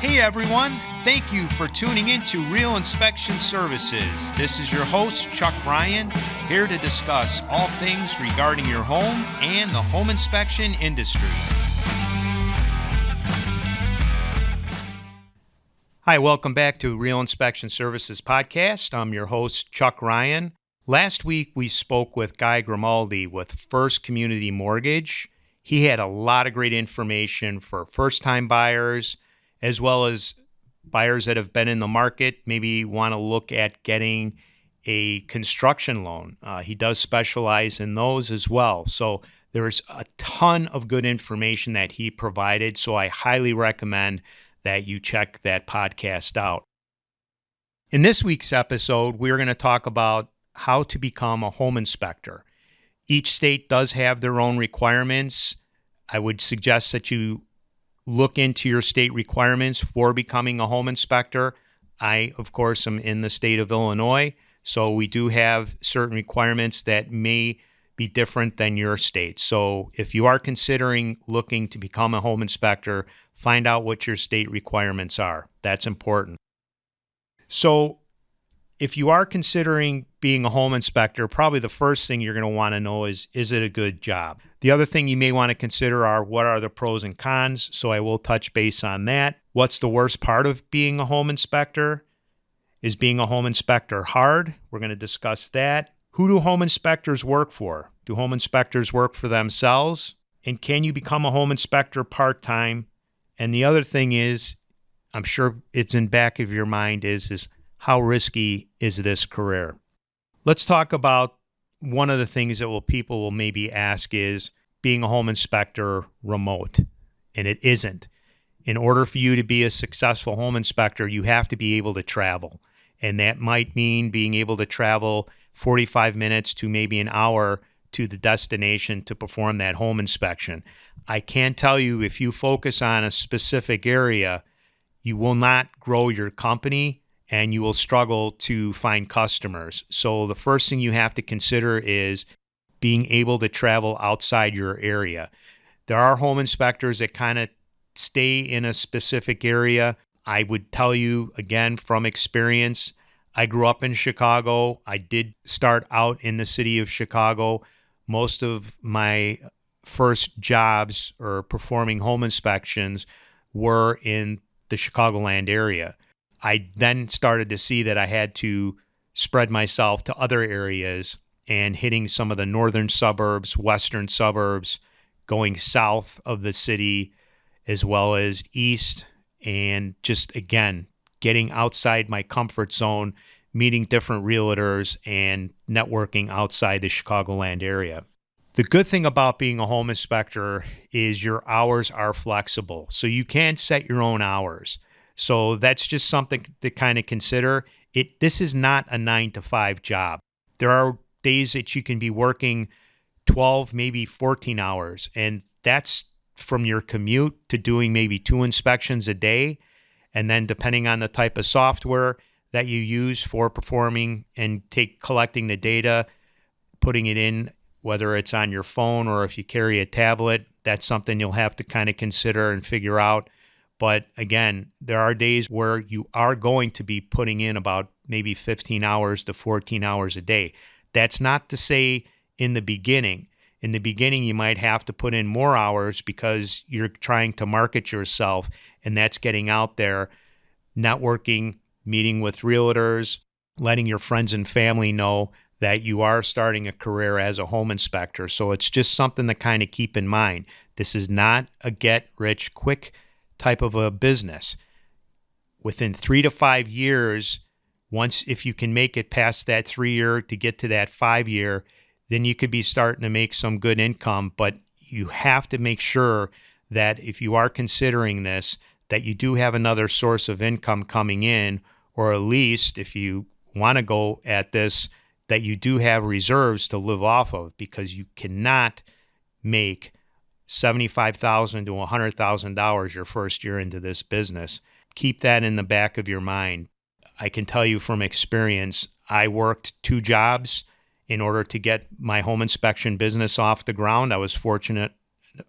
Hey everyone, thank you for tuning in to Real Inspection Services. This is your host, Chuck Ryan, here to discuss all things regarding your home and the home inspection industry. Hi, welcome back to Real Inspection Services Podcast. I'm your host, Chuck Ryan. Last week, we spoke with Guy Grimaldi with First Community Mortgage. He had a lot of great information for first-time buyers, as well as buyers that have been in the market, maybe want to look at getting a construction loan. He does specialize in those as well. So there's a ton of good information that he provided. So I highly recommend that you check that podcast out. In this week's episode, we're going to talk about how to become a home inspector. Each state does have their own requirements. I would suggest that you look into your state requirements for becoming a home inspector. I, of course, am in the state of Illinois, so we do have certain requirements that may be different than your state. So if you are considering looking to become a home inspector, find out what your state requirements are. That's important. So if you are considering being a home inspector, probably the first thing you're going to want to know is it a good job? The other thing you may want to consider are what are the pros and cons, so I will touch base on that. What's the worst part of being a home inspector? Is being a home inspector hard? We're going to discuss that. Who do home inspectors work for? Do home inspectors work for themselves? And can you become a home inspector part-time? And the other thing is, I'm sure it's in back of your mind, is how risky is this career? Let's talk about one of the things that people will maybe ask is being a home inspector remote, and it isn't. In order for you to be a successful home inspector, you have to be able to travel, and that might mean being able to travel 45 minutes to maybe an hour to the destination to perform that home inspection. I can tell you if you focus on a specific area, you will not grow your company and you will struggle to find customers. So the first thing you have to consider is being able to travel outside your area. There are home inspectors that kind of stay in a specific area. I would tell you, again, from experience, I grew up in Chicago. I did start out in the city of Chicago. Most of my first jobs or performing home inspections were in the Chicagoland area. I then started to see that I had to spread myself to other areas and hitting some of the northern suburbs, western suburbs, going south of the city as well as east, and just, again, getting outside my comfort zone, meeting different realtors, and networking outside the Chicagoland area. The good thing about being a home inspector is your hours are flexible, so you can set your own hours. So that's just something to kind of consider. This is not a 9-to-5 job. There are days that you can be working 12, maybe 14 hours, and that's from your commute to doing maybe 2 inspections a day. And then depending on the type of software that you use for performing and collecting the data, putting it in, whether it's on your phone or if you carry a tablet, that's something you'll have to kind of consider and figure out. But again, there are days where you are going to be putting in about maybe 15 hours to 14 hours a day. That's not to say in the beginning. In the beginning, you might have to put in more hours because you're trying to market yourself, and that's getting out there, networking, meeting with realtors, letting your friends and family know that you are starting a career as a home inspector. So it's just something to kind of keep in mind. This is not a get-rich-quick type of a business. Within 3 to 5 years, if you can make it past that 3-year to get to that 5-year, then you could be starting to make some good income. But you have to make sure that if you are considering this, that you do have another source of income coming in, or at least if you want to go at this, that you do have reserves to live off of, because you cannot make $75,000 to $100,000 your first year into this business. Keep that in the back of your mind. I can tell you from experience, I worked 2 jobs in order to get my home inspection business off the ground. I was fortunate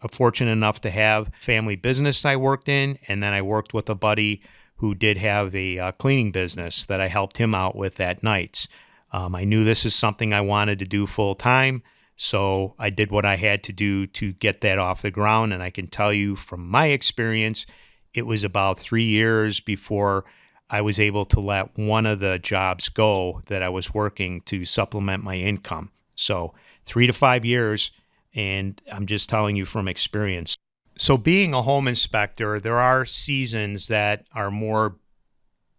fortunate enough to have family business I worked in, and then I worked with a buddy who did have a cleaning business that I helped him out with at nights. I knew this is something I wanted to do full time, so I did what I had to do to get that off the ground. And I can tell you from my experience, it was about 3 years before I was able to let one of the jobs go that I was working to supplement my income. So 3 to 5 years, and I'm just telling you from experience. So being a home inspector, there are seasons that are more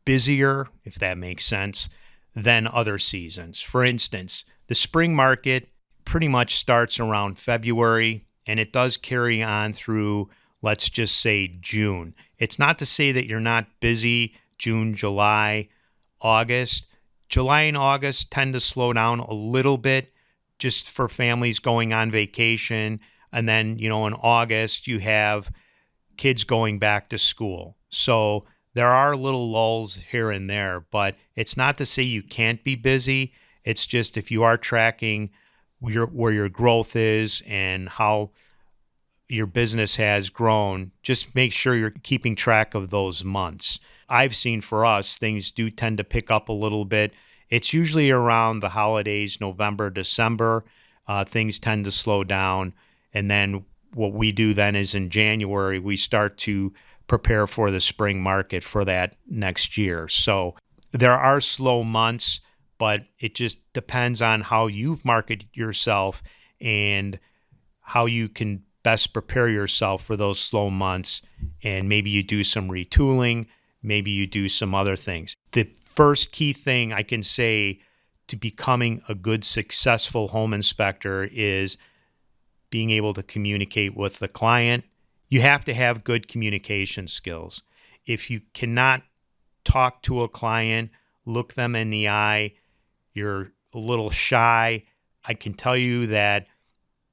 busier, if that makes sense, than other seasons. For instance, the spring market pretty much starts around February, and it does carry on through, let's just say, June. It's not to say that you're not busy June, July, August. July and August tend to slow down a little bit just for families going on vacation. And then, in August, you have kids going back to school. So there are little lulls here and there, but it's not to say you can't be busy. It's just if you are tracking where your growth is and how your business has grown, just make sure you're keeping track of those months. I've seen for us, things do tend to pick up a little bit. It's usually around the holidays, November, December. Things tend to slow down. And then what we do then is in January, we start to prepare for the spring market for that next year. So there are slow months, but it just depends on how you've marketed yourself and how you can best prepare yourself for those slow months. And maybe you do some retooling, maybe you do some other things. The first key thing I can say to becoming a good, successful home inspector is being able to communicate with the client. You have to have good communication skills. If you cannot talk to a client, look them in the eye, you're a little shy, I can tell you that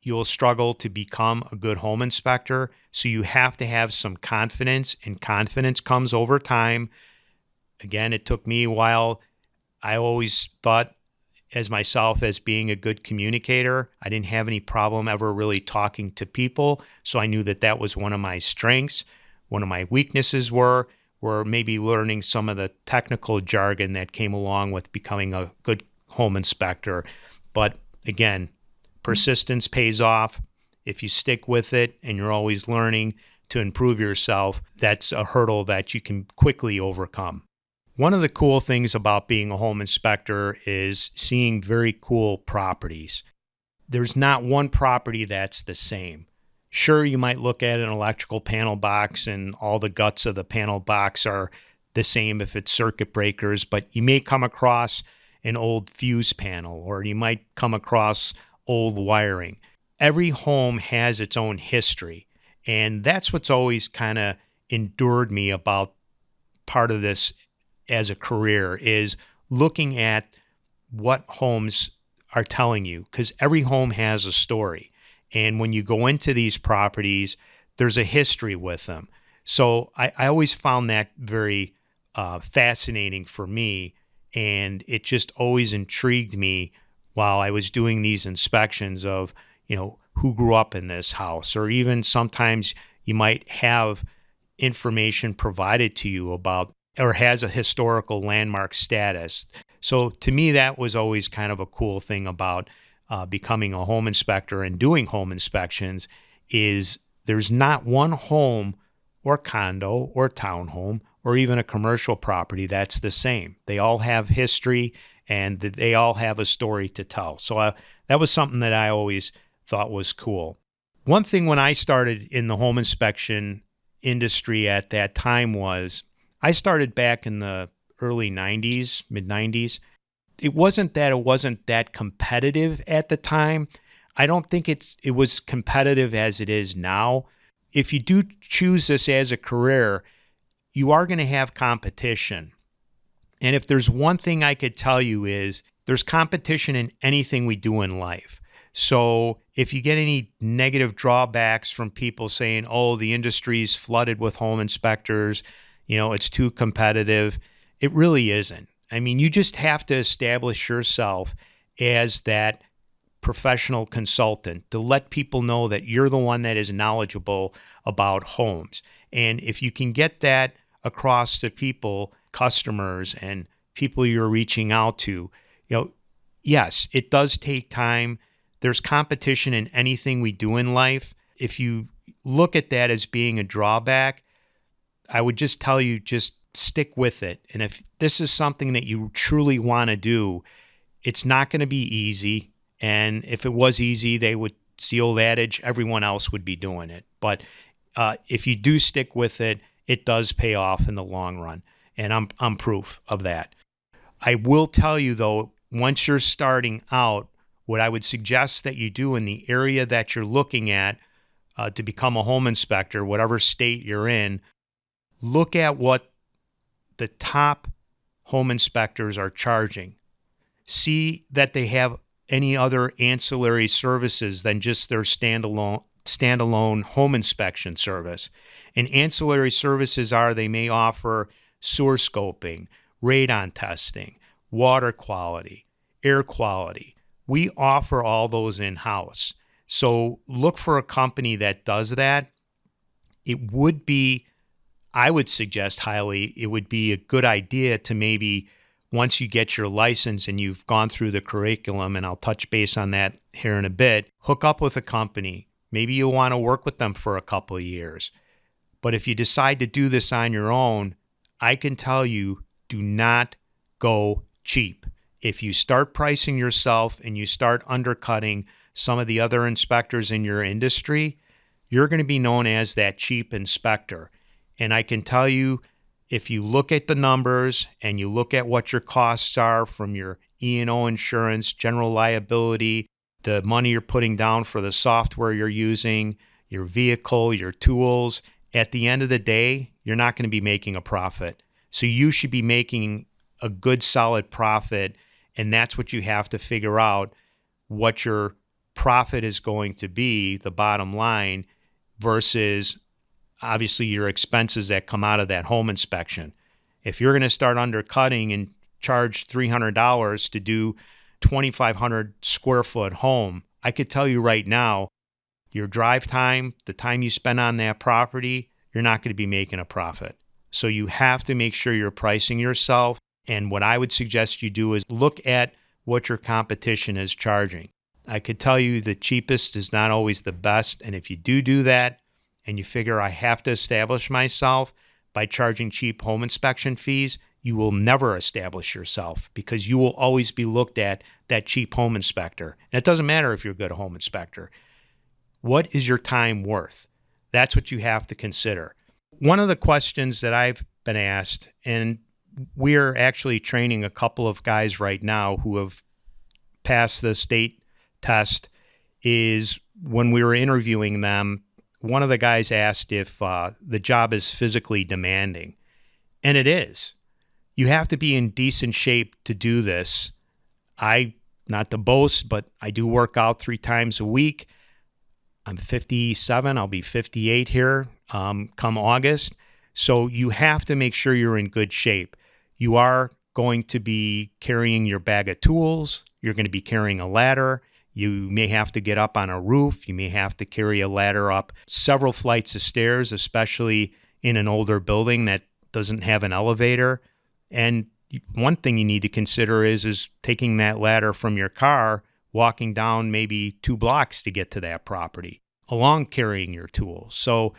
you'll struggle to become a good home inspector. So you have to have some confidence, and confidence comes over time. Again, it took me a while. I always thought as being a good communicator. I didn't have any problem ever really talking to people. So I knew that that was one of my strengths. One of my weaknesses were maybe learning some of the technical jargon that came along with becoming a good home inspector. But again, persistence pays off. If you stick with it and you're always learning to improve yourself, that's a hurdle that you can quickly overcome. One of the cool things about being a home inspector is seeing very cool properties. There's not one property that's the same. Sure, you might look at an electrical panel box and all the guts of the panel box are the same if it's circuit breakers, but you may come across an old fuse panel or you might come across old wiring. Every home has its own history, and that's what's always kind of endured me about part of this as a career is looking at what homes are telling you, because every home has a story. And when you go into these properties, there's a history with them. So I always found that very fascinating for me. And it just always intrigued me while I was doing these inspections of, who grew up in this house, or even sometimes you might have information provided to you about or has a historical landmark status. So to me, that was always kind of a cool thing about becoming a home inspector and doing home inspections is there's not one home or condo or townhome or even a commercial property that's the same. They all have history and they all have a story to tell. So that was something that I always thought was cool. One thing when I started in the home inspection industry at that time was I started back in the early 90s, mid 90s. It wasn't that competitive at the time. I don't think it was competitive as it is now. If you do choose this as a career, you are going to have competition. And if there's one thing I could tell you is there's competition in anything we do in life. So if you get any negative drawbacks from people saying, oh, the industry's flooded with home inspectors, it's too competitive, it really isn't. I mean, you just have to establish yourself as that professional consultant, to let people know that you're the one that is knowledgeable about homes. And if you can get that across to people, customers, and people you're reaching out to, yes, it does take time. There's competition in anything we do in life. If you look at that as being a drawback, I would just tell you, just stick with it. And if this is something that you truly want to do, it's not going to be easy. And if it was easy, they would, it's the old adage, everyone else would be doing it. But if you do stick with it, it does pay off in the long run. And I'm proof of that. I will tell you, though, once you're starting out, what I would suggest that you do in the area that you're looking at to become a home inspector, whatever state you're in, look at what the top home inspectors are charging. See that they have any other ancillary services than just their standalone home inspection service. And ancillary services are, they may offer sewer scoping, radon testing, water quality, air quality. We offer all those in-house. So look for a company that does that. I would suggest highly, it would be a good idea to maybe, once you get your license and you've gone through the curriculum, and I'll touch base on that here in a bit, hook up with a company. Maybe you'll want to work with them for a couple of years. But if you decide to do this on your own, I can tell you, do not go cheap. If you start pricing yourself and you start undercutting some of the other inspectors in your industry, you're going to be known as that cheap inspector. And I can tell you, if you look at the numbers and you look at what your costs are from your E&O insurance, general liability, the money you're putting down for the software you're using, your vehicle, your tools, at the end of the day, you're not going to be making a profit. So you should be making a good, solid profit, and that's what you have to figure out, what your profit is going to be, the bottom line, versus obviously your expenses that come out of that home inspection. If you're going to start undercutting and charge $300 to do 2,500 square foot home, I could tell you right now, your drive time, the time you spend on that property, you're not going to be making a profit. So you have to make sure you're pricing yourself. And what I would suggest you do is look at what your competition is charging. I could tell you the cheapest is not always the best. And if you do that, and you figure I have to establish myself by charging cheap home inspection fees, you will never establish yourself, because you will always be looked at that cheap home inspector. And it doesn't matter if you're a good home inspector. What is your time worth? That's what you have to consider. One of the questions that I've been asked, and we're actually training a couple of guys right now who have passed the state test, is when we were interviewing them, one of the guys asked if the job is physically demanding. And it is. You have to be in decent shape to do this. Not to boast, but I do work out 3 times a week. I'm 57. I'll be 58 here come August. So you have to make sure you're in good shape. You are going to be carrying your bag of tools. You're going to be carrying a ladder. You may have to get up on a roof. You may have to carry a ladder up several flights of stairs, especially in an older building that doesn't have an elevator. And one thing you need to consider is taking that ladder from your car, walking down maybe 2 blocks to get to that property, along carrying your tools. So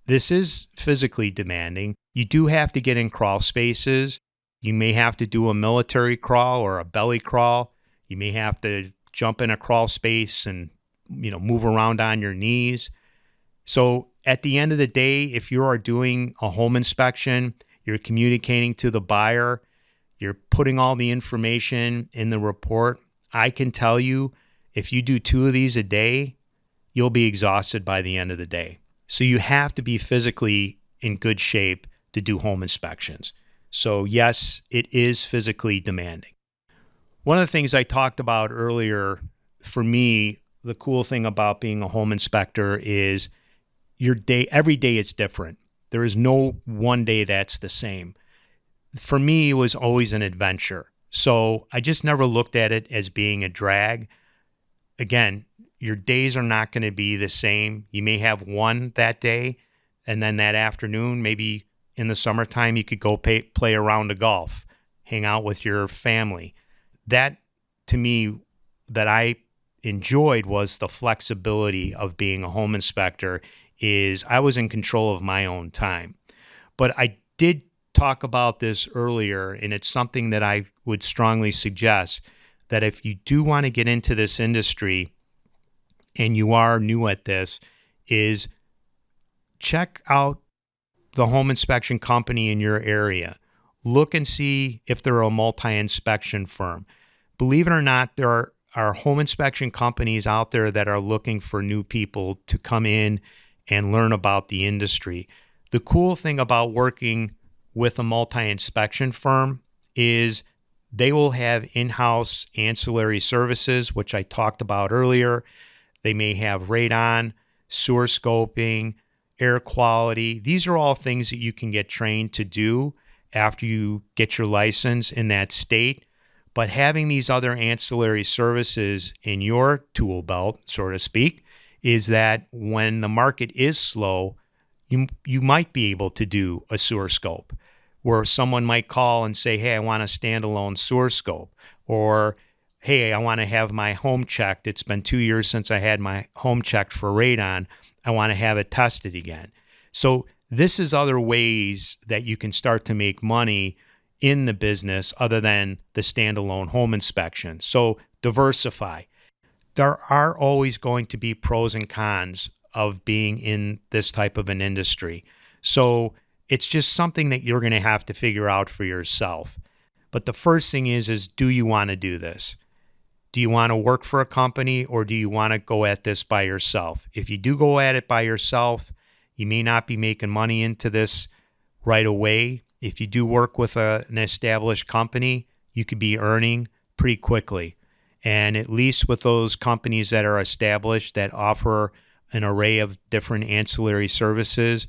this is physically demanding. You do have to get in crawl spaces. You may have to do a military crawl or a belly crawl. You may have to jump in a crawl space and, move around on your knees. So at the end of the day, if you are doing a home inspection, you're communicating to the buyer, you're putting all the information in the report, I can tell you, if you do 2 of these a day, you'll be exhausted by the end of the day. So you have to be physically in good shape to do home inspections. So yes, it is physically demanding. One of the things I talked about earlier, for me, the cool thing about being a home inspector is every day is different. There is no one day that's the same. For me, it was always an adventure. So I just never looked at it as being a drag. again, your days are not going to be the same. You may have one that day, and then that afternoon, maybe in the summertime, you could go play a round of golf, hang out with your family. That, to me, that I enjoyed was the flexibility of being a home inspector. Is I was in control of my own time. But I did talk about this earlier, and it's something that I would strongly suggest, that if you do want to get into this industry and you are new at this, is check out the home inspection company in your area. Look and see if they're a multi-inspection firm. Believe it or not, there are home inspection companies out there that are looking for new people to come in and learn about the industry. The cool thing about working with a multi-inspection firm is they will have in-house ancillary services, which I talked about earlier. They may have radon, sewer scoping, air quality. These are all things that you can get trained to do after you get your license in that state. But having these other ancillary services in your tool belt, so to speak, is that when the market is slow, you might be able to do a sewer scope, where someone might call and say, hey, I want a standalone sewer scope, or hey, I want to have my home checked. It's been 2 years since I had my home checked for radon. I want to have it tested again. So this is other ways that you can start to make money in the business other than the standalone home inspection. So diversify. There are always going to be pros and cons of being in this type of an industry. So it's just something that you're going to have to figure out for yourself. But the first thing is do you want to do this? Do you want to work for a company, or do you want to go at this by yourself? If you do go at it by yourself, you may not be making money into this right away. If you do work with an established company, you could be earning pretty quickly. And at least with those companies that are established that offer an array of different ancillary services,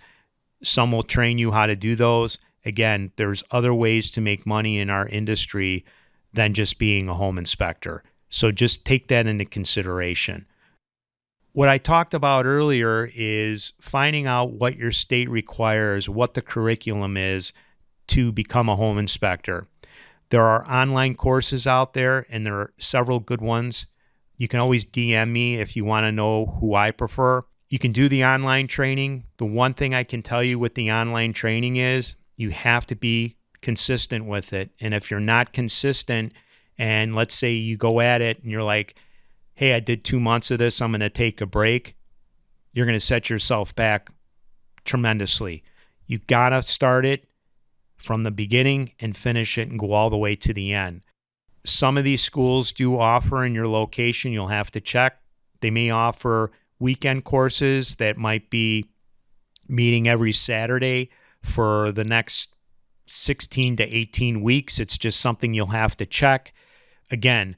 some will train you how to do those. Again, there's other ways to make money in our industry than just being a home inspector. So just take that into consideration. What I talked about earlier is finding out what your state requires, what the curriculum is to become a home inspector. There are online courses out there, and there are several good ones. You can always DM me if you want to know who I prefer. You can do the online training. The one thing I can tell you with the online training is you have to be consistent with it. And if you're not consistent, and let's say you go at it and you're like, hey, I did 2 months of this, I'm going to take a break, you're going to set yourself back tremendously. You got to start it from the beginning and finish it and go all the way to the end. Some of these schools do offer in your location, you'll have to check. They may offer weekend courses that might be meeting every Saturday for the next 16 to 18 weeks. It's just something you'll have to check. Again,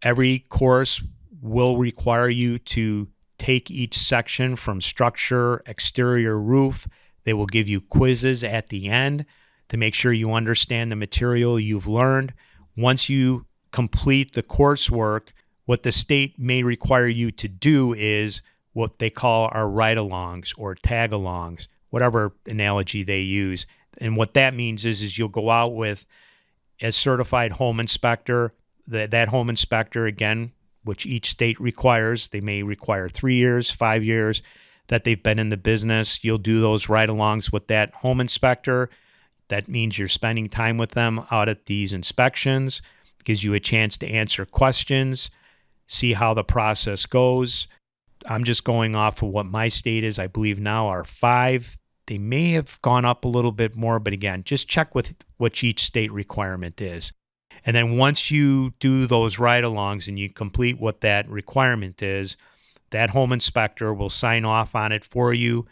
every course will require you to take each section from structure, exterior, roof. They will give you quizzes at the end to make sure you understand the material you've learned. Once you complete the coursework, what the state may require you to do is what they call our ride-alongs or tag-alongs, whatever analogy they use. And what that means is you'll go out with a certified home inspector. That home inspector, again, which each state requires, they may require 3 years, 5 years that they've been in the business. You'll do those ride-alongs with that home inspector. That means you're spending time with them out at these inspections. Gives you a chance to answer questions, see how the process goes. I'm just going off of what my state is. I believe now are 5. They may have gone up a little bit more, but again, just check with what each state requirement is. And then once you do those ride-alongs and you complete what that requirement is, that home inspector will sign off on it for you.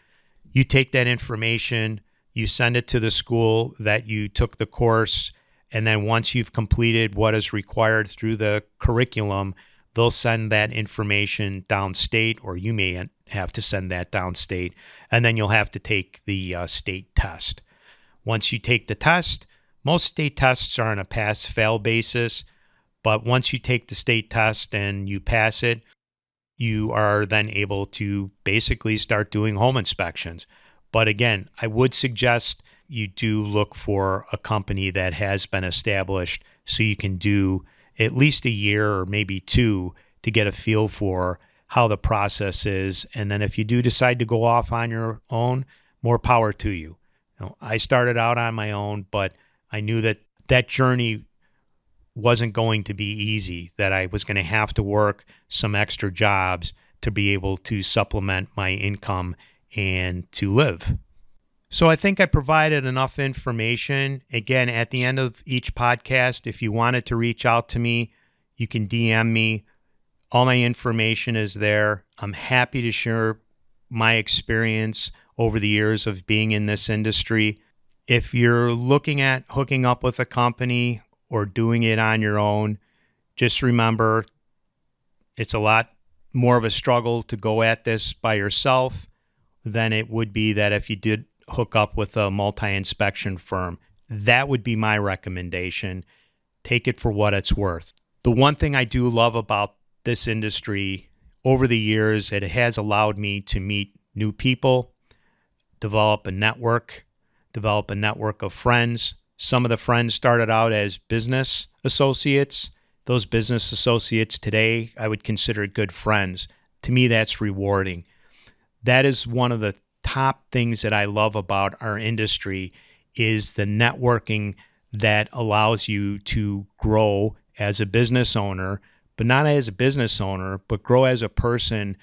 You take that information, you send it to the school that you took the course, and then once you've completed what is required through the curriculum, they'll send that information downstate, or you may have to send that downstate, and then you'll have to take the state test. Once you take the test, most state tests are on a pass-fail basis, But once you take the state test and you pass it, you are then able to basically start doing home inspections. But again, I would suggest you do look for a company that has been established so you can do at least a year or maybe 2 to get a feel for how the process is. And then if you do decide to go off on your own, more power to you. I started out on my own, but I knew that that journey wasn't going to be easy, that I was going to have to work some extra jobs to be able to supplement my income and to live. So I think I provided enough information. Again, at the end of each podcast, if you wanted to reach out to me, you can DM me. All my information is there. I'm happy to share my experience over the years of being in this industry. If you're looking at hooking up with a company or doing it on your own, just remember it's a lot more of a struggle to go at this by yourself than it would be that if you did hook up with a multi-inspection firm. That would be my recommendation. Take it for what it's worth. The one thing I do love about this industry over the years, it has allowed me to meet new people, develop a network of friends. Some of the friends started out as business associates. Those business associates today, I would consider good friends. To me, that's rewarding. That is one of the top things that I love about our industry is the networking that allows you to grow as a business owner, but not as a business owner, but grow as a person,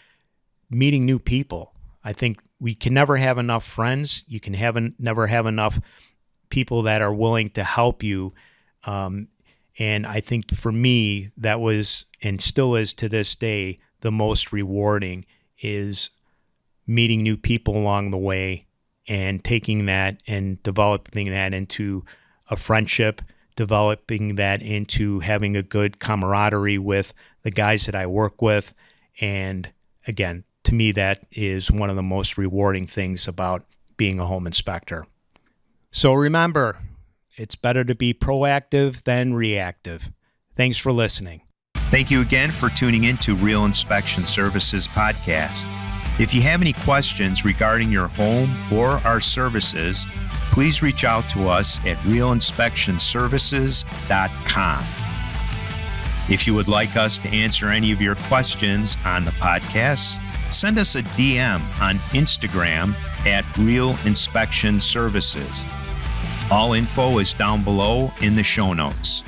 meeting new people. I think we can never have enough friends. You can never have enough people that are willing to help you. And I think for me, that was and still is to this day the most rewarding is meeting new people along the way and taking that and developing that into a friendship, developing that into having a good camaraderie with the guys that I work with. And again, to me, that is one of the most rewarding things about being a home inspector. So remember, it's better to be proactive than reactive. Thanks for listening. Thank you again for tuning in to Real Inspection Services Podcast. If you have any questions regarding your home or our services, please reach out to us at realinspectionservices.com. If you would like us to answer any of your questions on the podcast, send us a DM on Instagram at Real Inspection Services. All info is down below in the show notes.